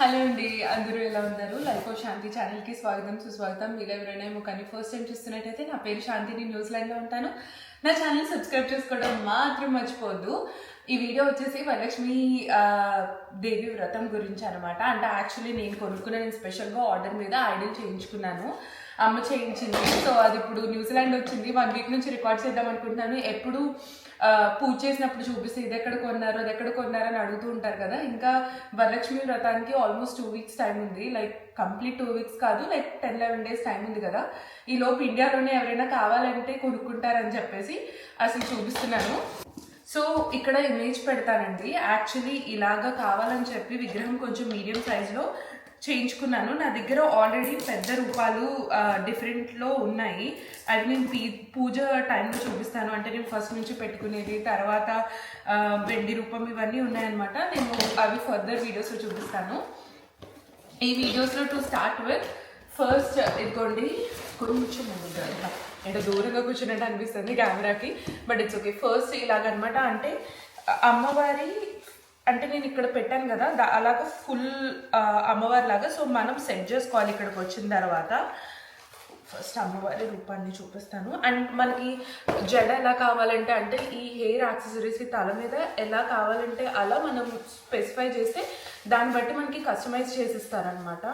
Hello అండి, అందరూ ఎలా ఉన్నారు? లైఫ్ ఆఫ్ శాంతి ఛానల్కి స్వాగతం సుస్వాగతం. మీరు ఎవరైనా ఏమో కానీ ఫస్ట్ టైం చూస్తున్నట్టయితే నా పేరు శాంతి, నేను న్యూజిలాండ్లో ఉంటాను. నా ఛానల్ సబ్స్క్రైబ్ చేసుకోవడం మాత్రం మర్చిపోవద్దు. ఈ వీడియో వచ్చేసి వరలక్ష్మి దేవి వ్రతం గురించి అనమాట. అంటే యాక్చువల్లీ నేను కొనుక్కున్న నేను స్పెషల్గా ఆర్డర్ మీద ఐడల్ చేయించుకున్నాను, అమ్మ చేయించింది. సో అది ఇప్పుడు న్యూజిలాండ్ వచ్చింది. 1 వీక్ నుంచి రికార్డ్ చేద్దాం అనుకుంటున్నాను. ఎప్పుడు పూజ చేసినప్పుడు చూపిస్తే ఇది ఎక్కడ కొన్నారు అది ఎక్కడ కొన్నారు అని అడుగుతూ ఉంటారు కదా. ఇంకా వరలక్ష్మి వ్రతానికి ఆల్మోస్ట్ 2 వీక్స్ టైం ఉంది. లైక్ కంప్లీట్ 2 వీక్స్ కాదు, లైక్ 10-11 డేస్ టైం ఉంది కదా. ఈ లోపు ఇండియాలోనే ఎవరైనా కావాలంటే కొనుక్కుంటారని చెప్పేసి అసలు చూపిస్తున్నాను. సో ఇక్కడ ఇమేజ్ పెడతానండి. యాక్చువల్లీ ఇలాగా కావాలని చెప్పి విగ్రహం కొంచెం మీడియం సైజులో చేయించుకున్నాను. నా దగ్గర ఆల్రెడీ పెద్ద రూపాలు డిఫరెంట్లో ఉన్నాయి. అవి నేను పూజ టైంలో చూపిస్తాను. అంటే నేను ఫస్ట్ నుంచి పెట్టుకునేది, తర్వాత వెండి రూపం ఇవన్నీ ఉన్నాయన్నమాట. నేను అవి ఫర్దర్ వీడియోస్లో చూపిస్తాను. ఈ వీడియోస్లో టు స్టార్ట్ విత్ ఫస్ట్ ఇదిగోండి, కొంచెం అంటే దూరంగా కూర్చున్నట్టు అనిపిస్తుంది కెమెరాకి, బట్ ఇట్స్ ఓకే. ఫస్ట్ ఇలాగనమాట. అంటే అమ్మవారి అంటే నేను ఇక్కడ పెట్టాను కదా, అలాగా ఫుల్ అమ్మవారి లాగా. సో మనం సెట్ చేసుకోవాలి. ఇక్కడికి వచ్చిన తర్వాత ఫస్ట్ అమ్మవారి రూపాన్ని చూపిస్తాను. అండ్ మనకి జడ ఎలా కావాలంటే, అంటే ఈ హెయిర్ యాక్సెసరీస్ తల మీద ఎలా కావాలంటే అలా మనం స్పెసిఫై చేస్తే దాన్ని బట్టి మనకి కస్టమైజ్ చేసిస్తారనమాట.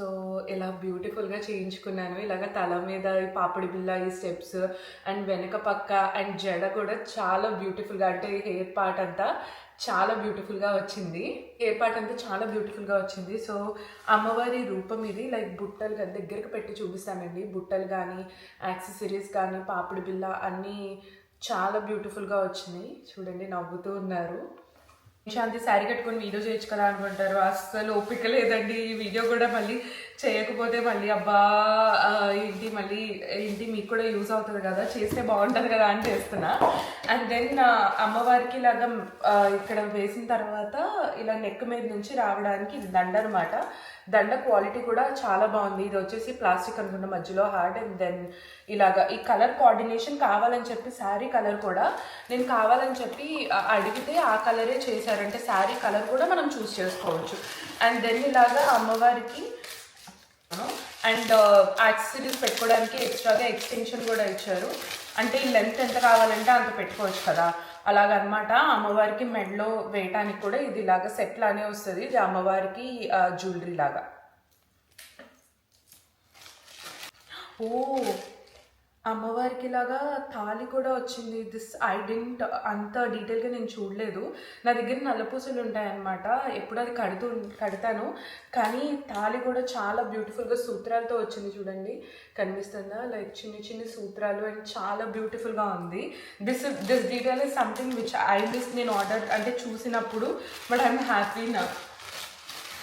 సో ఇలా బ్యూటిఫుల్గా చేయించుకున్నాను. ఇలాగ తల మీద పాపిడి బిల్ల, ఈ స్టెప్స్ అండ్ వెనక పక్క అండ్ జడ కూడా చాలా బ్యూటిఫుల్గా, అంటే హెయిర్ పార్ట్ అంతా చాలా బ్యూటిఫుల్గా వచ్చింది. హెయిర్ పార్ట్ అంతా చాలా బ్యూటిఫుల్గా వచ్చింది. సో అమ్మవారి రూపం ఇది. లైక్ బుట్టలు దగ్గరికి పెట్టి చూపిస్తానండి. బుట్టలు కానీ యాక్సెసరీస్ కానీ పాపిడి బిల్ల అన్నీ చాలా బ్యూటిఫుల్గా వచ్చినాయి. చూడండి, నవ్వుతూ ఉన్నారు. శాంతి శారీ కట్టుకొని వీడియో చేయొచ్చు కదా అనుకుంటారు. అస్సలు ఓపిక లేదండి. ఈ వీడియో కూడా మళ్ళీ చేయకపోతే మళ్ళీ అబ్బా ఏంటి మీకు కూడా యూజ్ అవుతుంది కదా, చేస్తే బాగుంటుంది కదా అని చేస్తున్నా. అండ్ దెన్ అమ్మవారికి ఇలాగా ఇక్కడ వేసిన తర్వాత ఇలా నెక్ మీద నుంచి రావడానికి ఇది దండ అనమాట. దండ క్వాలిటీ కూడా చాలా బాగుంది. ఇది వచ్చేసి ప్లాస్టిక్ అనుకున్న, మధ్యలో హార్డ్. అండ్ దెన్ ఇలాగా ఈ కలర్ కోఆర్డినేషన్ కావాలని చెప్పి శారీ కలర్ కూడా నేను కావాలని చెప్పి అడిగితే ఆ కలరే చేశారంటే శారీ కలర్ కూడా మనం చూస్ చేసుకోవచ్చు. అండ్ దెన్ ఇలాగా అమ్మవారికి అండ్ యాక్సెసరీస్ పెట్టుకోవడానికి ఎక్స్ట్రాగా ఎక్స్టెన్షన్ కూడా ఇచ్చారు. అంటే ఈ లెంత్ ఎంత కావాలంటే అంత పెట్టుకోవచ్చు కదా, అలాగనమాట. అమ్మవారికి మెడలో వేయటానికి కూడా ఇది ఇలాగా సెట్ లానే వస్తుంది. ఇది అమ్మవారికి జ్యువెలరీ లాగా. ఓ, అమ్మవారికి ఇలాగా తాళి కూడా వచ్చింది. దిస్ ఐ డెంట్ అంత డీటెయిల్గా నేను చూడలేదు. నా దగ్గర నల్లపూసలు ఉంటాయన్నమాట, ఎప్పుడు అది కడతాను. కానీ తాళి కూడా చాలా బ్యూటిఫుల్గా సూత్రాలతో వచ్చింది. చూడండి, కనిపిస్తుందా? లైక్ చిన్న చిన్న సూత్రాలు అండ్ చాలా బ్యూటిఫుల్గా ఉంది. This detail is something which నేను ఆర్డర్ అంటే చూసినప్పుడు, బట్ ఐఎమ్ హ్యాపీ నా.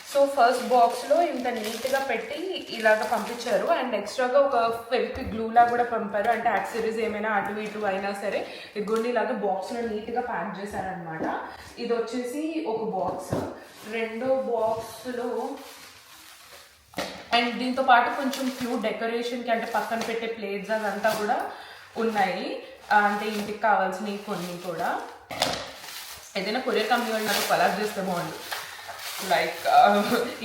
సో ఫస్ట్ బాక్స్లో ఇంత నీట్గా పెట్టి ఇలాగ పంపించారు. అండ్ ఎక్స్ట్రాగా ఒక ఫెవిక్విక్ గ్లూలా కూడా పంపారు. అంటే యాక్సెసరీస్ ఏమైనా అటు ఇటు అయినా సరే ఇదిగోండి ఇలాగ బాక్స్లో నీట్గా ప్యాక్ చేశారనమాట. ఇది వచ్చేసి ఒక బాక్స్. రెండో బాక్స్లో అండ్ దీంతో పాటు కొంచెం ఫ్యూ డెకరేషన్కి అంటే పక్కన పెట్టే ప్లేట్స్ అదంతా కూడా ఉన్నాయి. అంటే ఇంటికి కావాల్సినవి కొన్ని కూడా. ఏదైనా కొరియర్ కంపెనీ వాళ్ళు నాకు కొలాబ్ చేస్తే బాగుండు. Like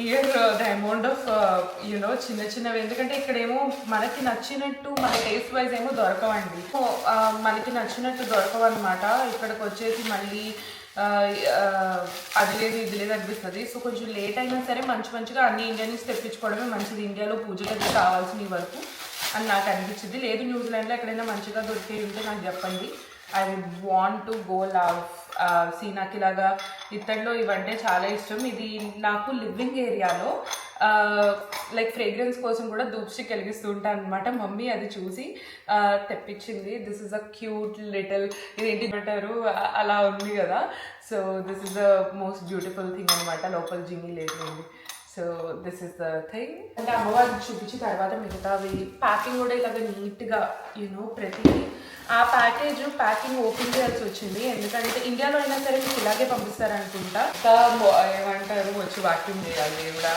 year the amount of చిన్న చిన్నవి. ఎందుకంటే ఇక్కడేమో మనకి నచ్చినట్టు మన టేస్ట్ వైజ్ ఏమో దొరకవండి. మనకి నచ్చినట్టు దొరకవు అనమాట. ఇక్కడికి వచ్చేసి మళ్ళీ అది లేదు ఇది లేదు అనిపిస్తుంది. సో కొంచెం లేట్ అయినా సరే మంచిగా అన్ని ఇండియా నుంచి తెప్పించుకోవడమే మంచిది, ఇండియాలో పూజకి కావాల్సిన వరకు అని నాకు అనిపించింది. లేదు న్యూజిలాండ్లో ఎక్కడైనా మంచిగా దొరికే ఉంటే నాకు చెప్పండి. I would want to go love నాకు ఇలాగా ఇత్తడిలో ఇవంటే చాలా ఇష్టం. ఇది నాకు లివింగ్ ఏరియాలో లైక్ ఫ్రేగ్రెన్స్ కోసం కూడా ధూప్ స్టిక్ వెలిగిస్తూ ఉంటాను అనమాట. మమ్మీ అది చూసి తెప్పించింది. This is a cute little, ఇదేంటి పెట్టారు అలా ఉంది కదా. So this is the most beautiful thing అనమాట. లోపల జిమ్మి లేదు. So this is the thing. అంటే అమ్మవారిని చూపించిన తర్వాత మిగతావి ప్యాకింగ్ కూడా ఇలాగ నీట్గా ప్రతిదీ ఆ ప్యాకింగ్ ఓపెన్ చేయాల్సి వచ్చింది. ఎందుకంటే ఇండియాలో అయినా సరే మీకు ఇలాగే పంపిస్తారనుకుంటా. ఏమంటారు, వచ్చి వాక్యూమ్ చేయాలి కూడా.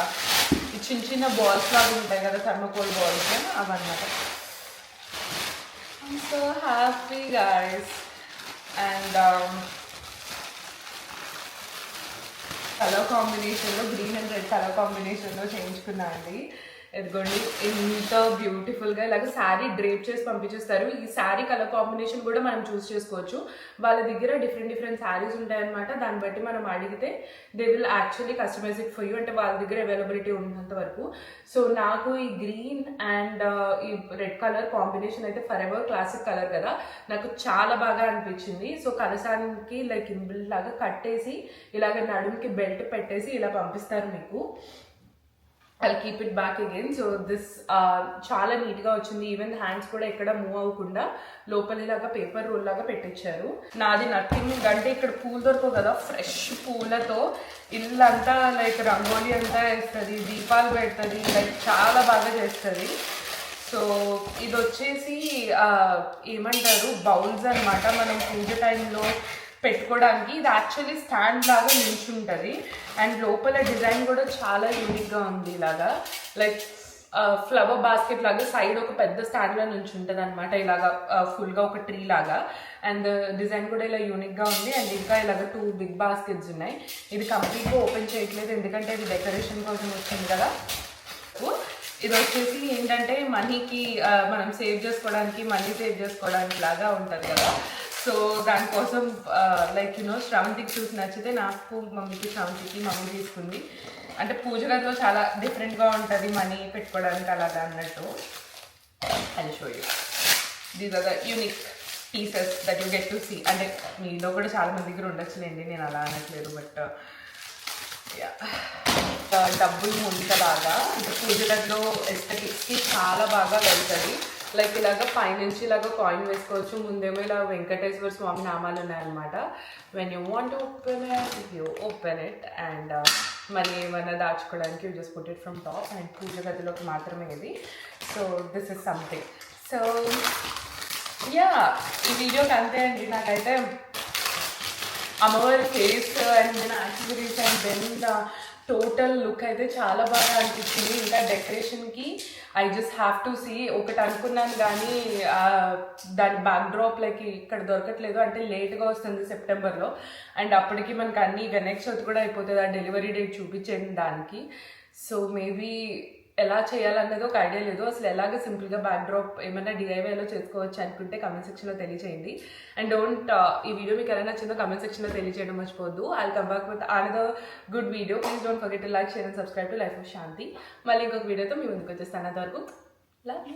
ఈ చిన్న బాల్స్ లాగా ఉంటాయి కదా, థర్మోకోల్ బాల్స్, అవన్నమాట. I'm so happy guys. And colour కాంబినేషన్లో గ్రీన్ అండ్ రెడ్ కలర్ కాంబినేషన్లో చేయించుకున్నా అండి. ఎదుగోండి ఎంత బ్యూటిఫుల్గా ఇలాగ శారీ డ్రేప్ చేసి పంపించేస్తారు. ఈ శారీ కలర్ కాంబినేషన్ కూడా మనం చూస్ చేసుకోవచ్చు. వాళ్ళ దగ్గర డిఫరెంట్ శారీస్ ఉంటాయన్నమాట. దాన్ని బట్టి మనం అడిగితే they will actually customize it for you, అంటే వాళ్ళ దగ్గర అవైలబిలిటీ ఉన్నంత వరకు. సో నాకు ఈ గ్రీన్ అండ్ ఈ రెడ్ కలర్ కాంబినేషన్ అయితే ఫర్ ఎవర్ క్లాసిక్ కలర్ కదా, నాకు చాలా బాగా అనిపించింది. సో కలసానికి లైక్ ఇన్బిల్ట్ లాగా కట్టేసి ఇలాగ నడుముకి బెల్ట్ పెట్టేసి ఇలా పంపిస్తారు మీకు. I'll keep it back again. So this చాలా నీట్గా వచ్చింది. ఈవెన్ హ్యాండ్స్ కూడా ఎక్కడ మూవ్ అవ్వకుండా లోపల ఇలాగా పేపర్ రోల్ లాగా పెట్టించారు. నాది నథింగ్ అంటే ఇక్కడ పూలు దొరకవు కదా, ఫ్రెష్ పూలతో ఇల్లంతా లైక్ రంగోలీ అంతా వేస్తుంది, దీపాలు పెడుతుంది, లైక్ చాలా బాగా చేస్తుంది. సో ఇది వచ్చేసి ఏమంటారు బౌల్స్ అనమాట, మనం పూజ టైంలో పెట్టుకోవడానికి. ఇది యాక్చువల్లీ స్టాండ్ లాగా నిల్చుంటుంది అండ్ లోపల డిజైన్ కూడా చాలా యూనిక్గా ఉంది. ఇలాగా లైక్ ఫ్లవర్ బాస్కెట్ లాగా సైడ్ ఒక పెద్ద స్టాండ్లో నుంచి ఉంటుంది అనమాట, ఇలాగా ఫుల్గా ఒక ట్రీ లాగా. అండ్ డిజైన్ కూడా ఇలా యూనిక్గా ఉంది. అండ్ ఇంకా ఇలాగ 2 బిగ్ బాస్కెట్స్ ఉన్నాయి. ఇది కంప్లీట్గా ఓపెన్ చేయట్లేదు ఎందుకంటే ఇది డెకరేషన్ కోసం వచ్చింది కదా. ఇది వచ్చేసి ఏంటంటే మనీకి మనం సేవ్ చేసుకోవడానికి, మనీ సేవ్ చేసుకోవడానికి లాగా ఉంటుంది కదా. సో దానికోసం లైక్ శ్రవంతికి చూసి నచ్చితే నాకు, మమ్మీకి, శ్రవంతికి మమ్మీ తీసుకుంది. అంటే పూజ గదిలో చాలా డిఫరెంట్గా ఉంటుంది మనీ పెట్టుకోవడానికి అలాగా అన్నట్టు. అది show you these are the unique pieces that you get to see. అంటే మీలో కూడా చాలా మంది దగ్గర ఉండొచ్చులేండి, నేను అలా అనట్లేదు. బట్ డబ్బులు ముందులాగా అంటే పూజ గదిలో ఎస్థెటిక్స్కి చాలా బాగా వెళ్తుంది. లైక్ ఇలాగ పైనుంచి ఇలాగ కాయిన్ వేసుకోవచ్చు. ముందేమో ఇలా వెంకటేశ్వర స్వామి నామాలు ఉన్నాయన్నమాట. When you want open it you open it and money ఏమైనా దాచుకోవడానికి you just put it from top. And పూజ గదిలోకి మాత్రమే ఇది. So this is something. So yeah ఈ వీడియోకి అంతే అండి. నాకైతే అమ్మవారి face and then accessories and then total look అయితే చాలా బాగా అనిపించింది. ఇంకా డెకరేషన్కి I just have to see. ఒకటి అనుకున్నాను కానీ దాని బ్యాక్ డ్రాప్లకి ఇక్కడ దొరకట్లేదు, అంటే లేట్గా వస్తుంది సెప్టెంబర్లో. అండ్ అప్పటికి మనకు అన్ని వినాయక చవితి కూడా అయిపోతుంది, ఆ డెలివరీ డేట్ చూపించేది దానికి. సో మేబీ ఎలా చేయాలనేది ఒక ఐడియా లేదు. అసలు ఎలాగ సింపుల్గా బ్యాక్ డ్రాప్ ఏమైనా డిఐవైలో చేసుకోవచ్చు అనుకుంటే కమెంట్ సెక్షన్లో తెలియచేయండి. అండ్ డోంట్ ఈ వీడియో మీకు ఎలా నచ్చిందో కమెంట్ సెక్షన్లో తెలియచేయడం మర్చిపోద్దు. I'll come back with another good video. Please don't forget to like, share and subscribe to life of Shanti. మళ్ళీ ఇంకొక వీడియోతో మీ ముందుకు వచ్చేస్తాను. అంతవరకు లవ్ యూ.